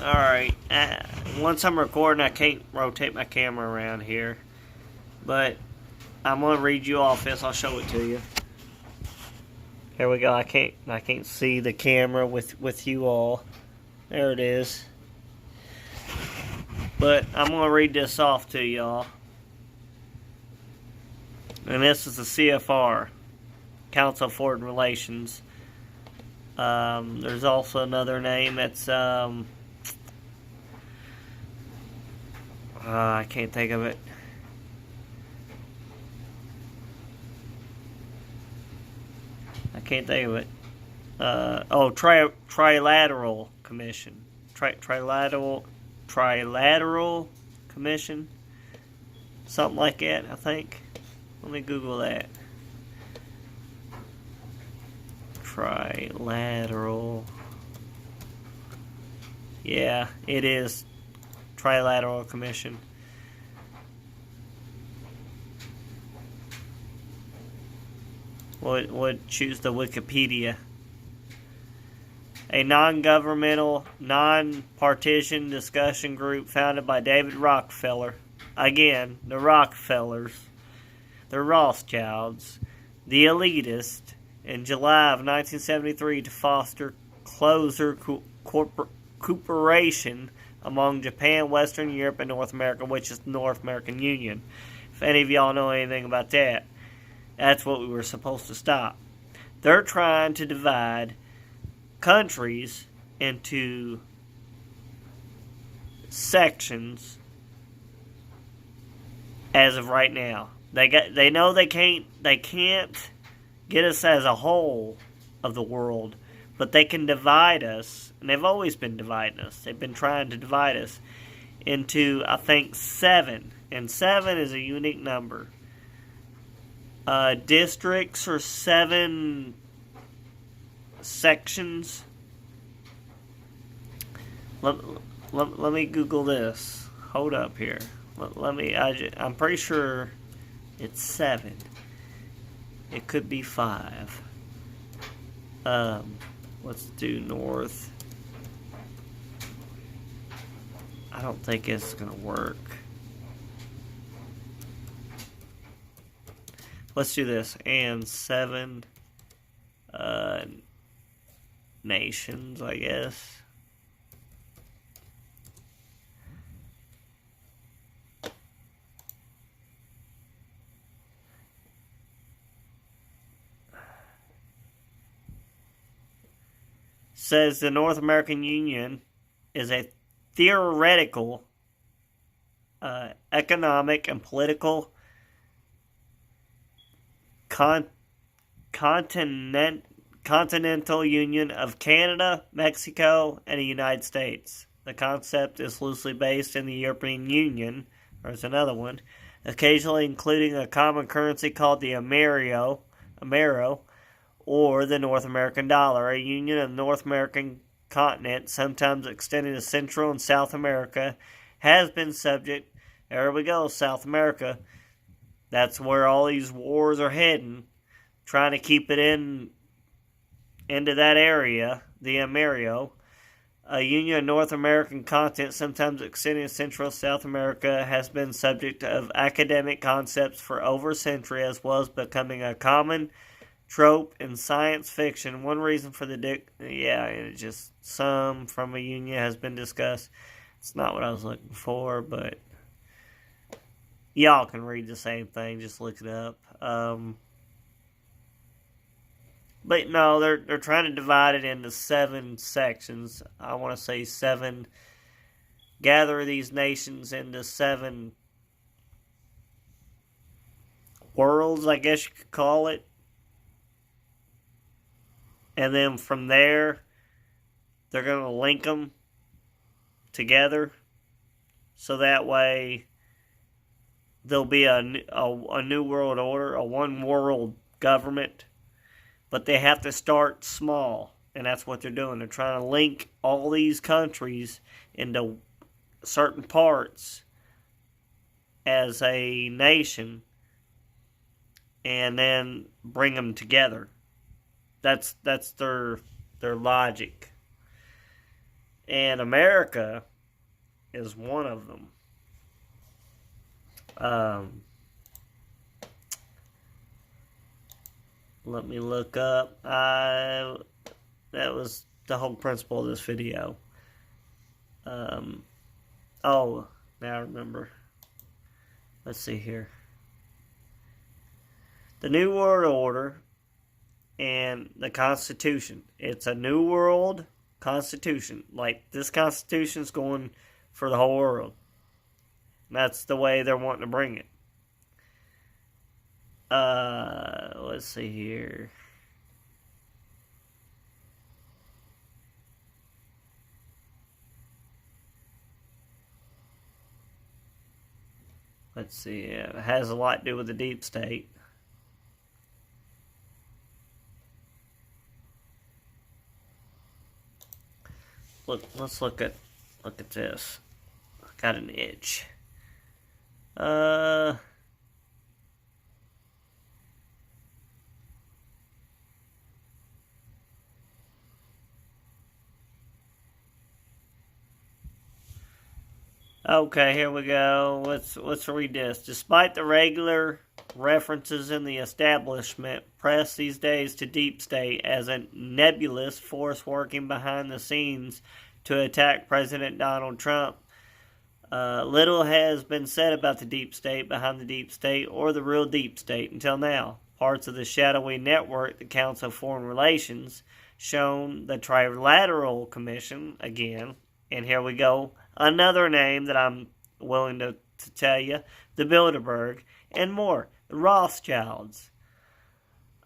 Alright, once I'm recording, I can't rotate my camera around here. But I'm going to read you off this. I'll show it to you. Here we go. I can't see the camera with you all. There it is. But I'm going to read this off to y'all. And this is the CFR, Council of Foreign Relations. There's also another name that's I can't think of it. Trilateral Commission. Trilateral Commission. Something like that, I think. Let me Google that. Trilateral. Yeah, it is. Trilateral Commission. Would choose the Wikipedia. A non-governmental, non-partisan discussion group founded by David Rockefeller. Again, the Rockefellers. The Rothschilds. The elitists. In July of 1973 to foster closer cooperation among Japan, Western Europe, and North America, which is the North American Union. If any of y'all know anything about that, that's what we were supposed to stop. They're trying to divide countries into sections as of right now. They know they can't get us as a whole of the world, but they can divide us, and they've always been dividing us. They've been trying to divide us into, I think, 7, and 7 is a unique number. Districts or 7 sections. Let me Google this. Hold up here. I'm pretty sure it's 7. It could be 5. Let's do north. I don't think it's gonna work. Let's do this. And 7 nations, I guess. Says the North American Union is a theoretical, economic, and political continental union of Canada, Mexico, and the United States. The concept is loosely based in the European Union, or there's another one, occasionally including a common currency called the Amero, or the North American dollar, a union of North American continent, sometimes extending to Central and South America, has been subject. There we go, South America. That's where all these wars are heading, trying to keep it into that area, the Amero. A union of North American continent, sometimes extending to Central and South America, has been subject of academic concepts for over a century, as well as becoming a common trope in science fiction. One reason for it's just some from a union has been discussed. It's not what I was looking for, but y'all can read the same thing. Just look it up. But no, they're trying to divide it into 7 sections. I want to say 7. Gather these nations into 7 worlds, I guess you could call it. And then from there, they're going to link them together. So that way, there'll be a new world order, a one world government. But they have to start small. And that's what they're doing. They're trying to link all these countries into certain parts as a nation. And then bring them together. That's their logic. And America is one of them. Let me look up. That was the whole principle of this video. Oh, now I remember. Let's see here. The New World Order and the Constitution. It's a New World Constitution. Like, this Constitution is going for the whole world. And that's the way they're wanting to bring it. Let's see here. Let's see. It has a lot to do with the deep state. Let's look at this. I got an itch. Okay, here we go. Let's read this. Despite the regular references in the establishment press these days to deep state as a nebulous force working behind the scenes to attack President Donald Trump, little has been said about the deep state behind the deep state or the real deep state until now. Parts of the shadowy network, the Council of Foreign Relations, shown the Trilateral Commission again, and here we go. Another name that I'm willing to tell you, the Bilderberg, and more, the Rothschilds,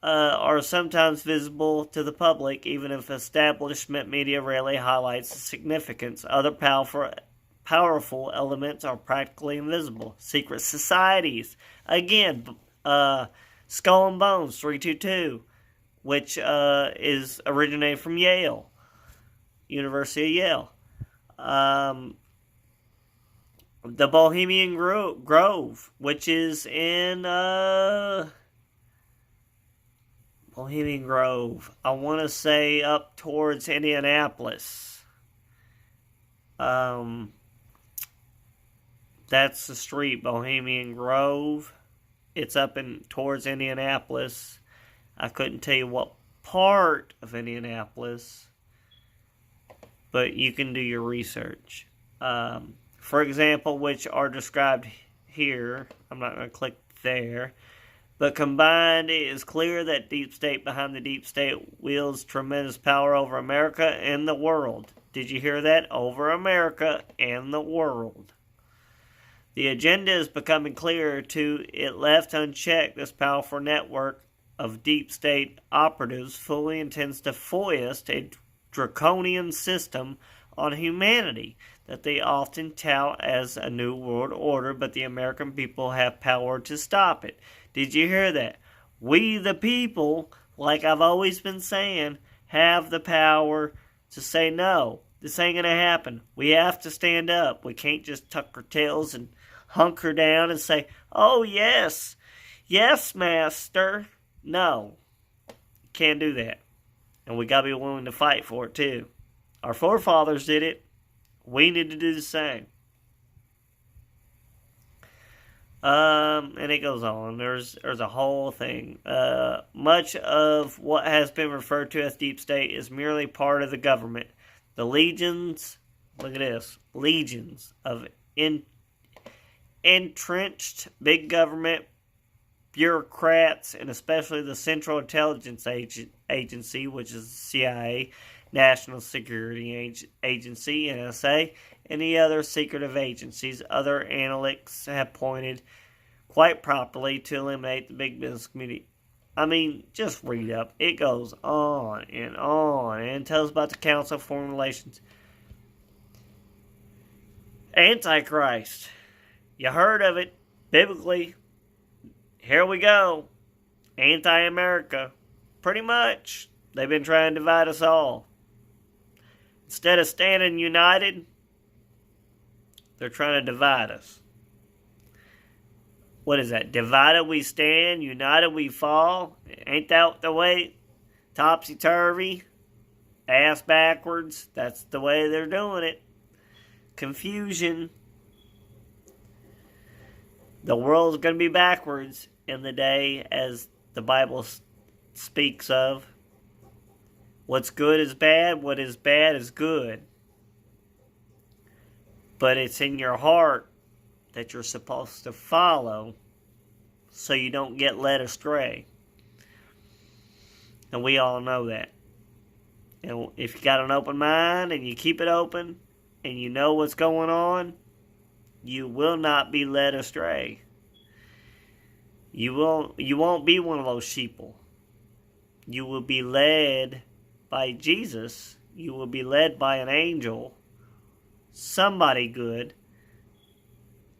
are sometimes visible to the public, even if establishment media rarely highlights the significance. Other powerful elements are practically invisible. Secret societies, again, Skull and Bones 322, which is originated from Yale, University of Yale. The Bohemian Grove, which is in Bohemian Grove, I want to say up towards Indianapolis. That's the street, Bohemian Grove. It's up towards Indianapolis. I couldn't tell you what part of Indianapolis, but you can do your research. For example, which are described here. I'm not going to click there. But combined, it is clear that deep state behind the deep state wields tremendous power over America and the world. Did you hear that? Over America and the world. The agenda is becoming clearer to it. Left unchecked, this powerful network of deep state operatives fully intends to foist a draconian system on humanity that they often tout as a new world order, but the American people have power to stop it. Did you hear that? We the people, like I've always been saying, have the power to say no. This ain't gonna happen. We have to stand up. We can't just tuck our tails and hunker down and say, oh yes, yes master. No, can't do that. And we gotta be willing to fight for it too. Our forefathers did it. We need to do the same. And it goes on. There's a whole thing. Much of what has been referred to as deep state is merely part of the government. The legions, look at this, legions of entrenched big government bureaucrats, and especially the Central Intelligence Agency, which is the CIA, National Security Agency, NSA, and the other secretive agencies. Other analysts have pointed quite properly to eliminate the big business community. I mean, just read up. It goes on and tells about the Council of Foreign Relations. Antichrist. You heard of it. Biblically. Here we go. Anti-America. Pretty much. They've been trying to divide us all. Instead of standing united, they're trying to divide us. What is that? Divided we stand, united we fall. Ain't that the way? Topsy-turvy. ass backwards. That's the way they're doing it. Confusion. The world's going to be backwards in the day as the Bible speaks of. What's good is bad. What is bad is good. But it's in your heart that you're supposed to follow so you don't get led astray. And we all know that. And if you got an open mind and you keep it open and you know what's going on, you will not be led astray. You won't be one of those sheeple. You will be led by Jesus. You will be led by an angel, somebody good,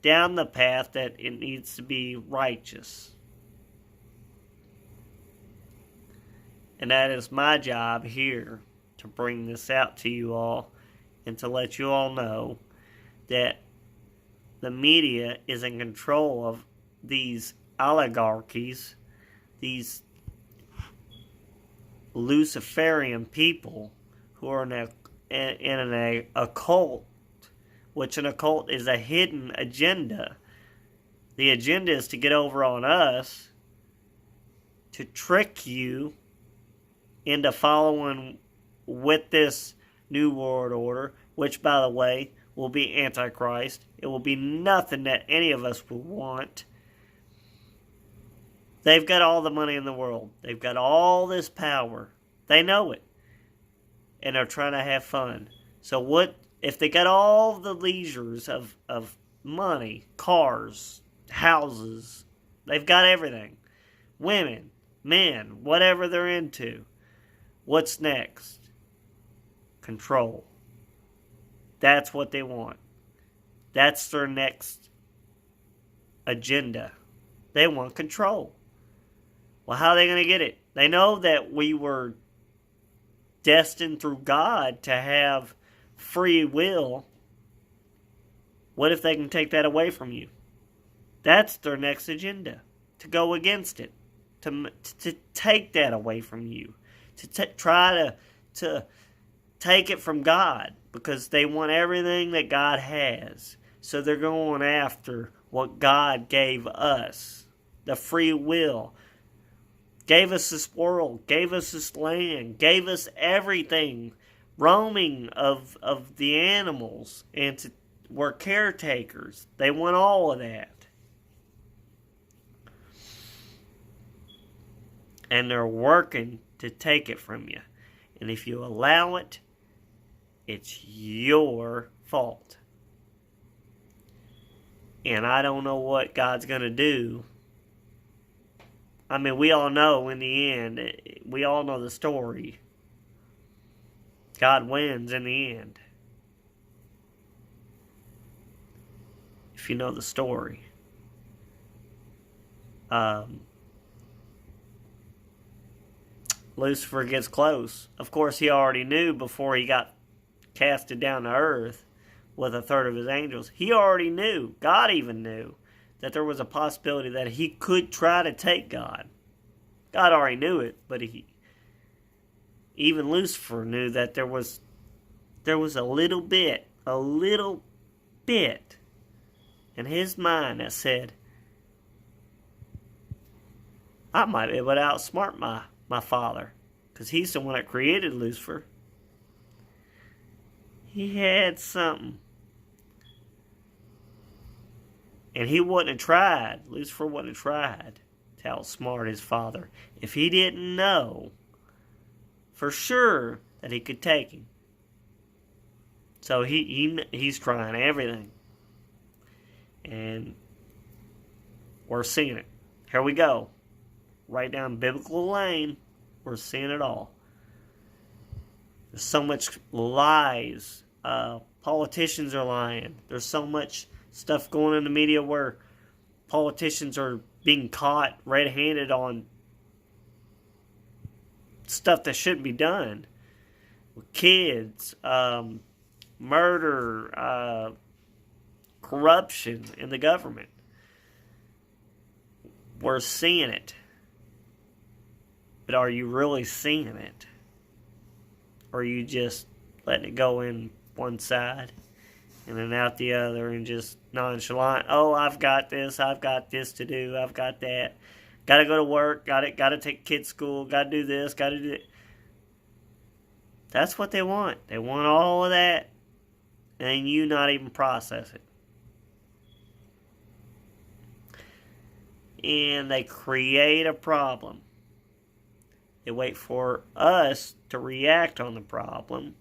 down the path that it needs to be righteous. And that is my job here, to bring this out to you all and to let you all know that the media is in control of these oligarchies, these Luciferian people who are in an occult, which an occult is a hidden agenda. The agenda is to get over on us, to trick you into following with this new world order, which, by the way, will be Antichrist. It will be nothing that any of us will want. They've got all the money in the world. They've got all this power. They know it. And they're trying to have fun. So what if they got all the leisures of money, cars, houses, they've got everything. Women, men, whatever they're into. What's next? Control. That's what they want. That's their next agenda. They want control. Well, how are they going to get it? They know that we were destined through God to have free will. What if they can take that away from you? That's their next agenda. To go against it. To take that away from you. To try to take it from God. Because they want everything that God has. So they're going after what God gave us. The free will. Gave us this world. Gave us this land. Gave us everything. Roaming of the animals. And we're caretakers. They want all of that. And they're working to take it from you. And if you allow it, it's your fault. And I don't know what God's going to do. I mean, we all know in the end, we all know the story. God wins in the end. If you know the story. Lucifer gets close. Of course, he already knew before he got casted down to earth with a third of his angels. He already knew, God even knew, that there was a possibility that he could try to take God. God already knew it, but even Lucifer knew that there was a little bit in his mind that said, I might be able to outsmart my father, because he's the one that created Lucifer. He had something. And he wouldn't have tried. Lucifer wouldn't have tried to outsmart his father if he didn't know for sure that he could take him. So he's trying everything. And we're seeing it. Here we go. Right down biblical lane. We're seeing it all. There's so much lies. Politicians are lying. There's so much stuff going in the media where politicians are being caught red-handed on stuff that shouldn't be done. With kids, murder, corruption in the government. We're seeing it. But are you really seeing it? or are you just letting it go in one side and then out the other and just nonchalant? Oh, I've got this to do, I've got that. Gotta go to work, gotta take kids to school, gotta do this, gotta do that. That's what they want. They want all of that, and you not even process it. And they create a problem. They wait for us to react on the problem,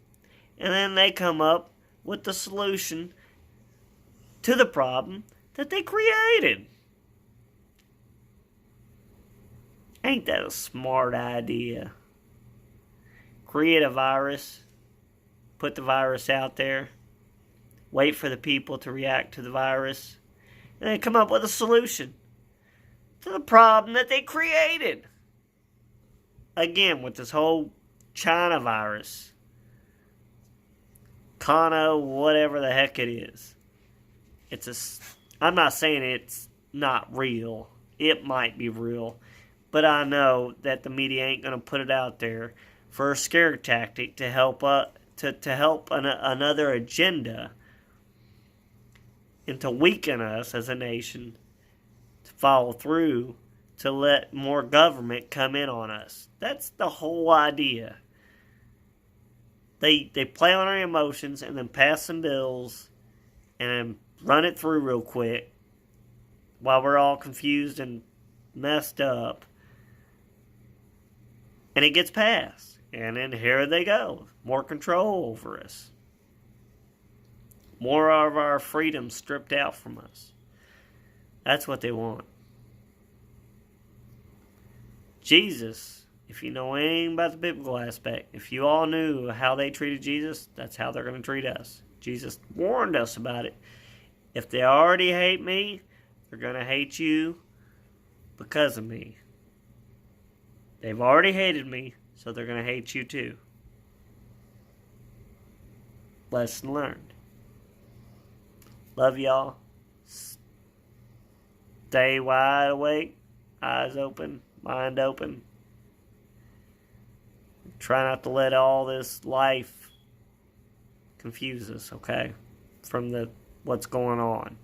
and then they come up with the solution to the problem that they created. Ain't that a smart idea? Create a virus, put the virus out there, wait for the people to react to the virus, and then come up with a solution to the problem that they created. Again, with this whole China virus, Kana, whatever the heck it is. I'm not saying it's not real. It might be real. But I know that the media ain't going to put it out there for a scare tactic to help another agenda and to weaken us as a nation, to follow through, to let more government come in on us. That's the whole idea. They play on our emotions and then pass some bills and then run it through real quick while we're all confused and messed up. And it gets passed. And then here they go. More control over us. More of our freedom stripped out from us. That's what they want. Jesus, if you know anything about the biblical aspect, if you all knew how they treated Jesus, that's how they're going to treat us. Jesus warned us about it. If they already hate me, they're going to hate you because of me. They've already hated me, so they're going to hate you too. Lesson learned. Love y'all. Stay wide awake, eyes open, mind open. Try not to let all this life confuse us, okay? From what's going on.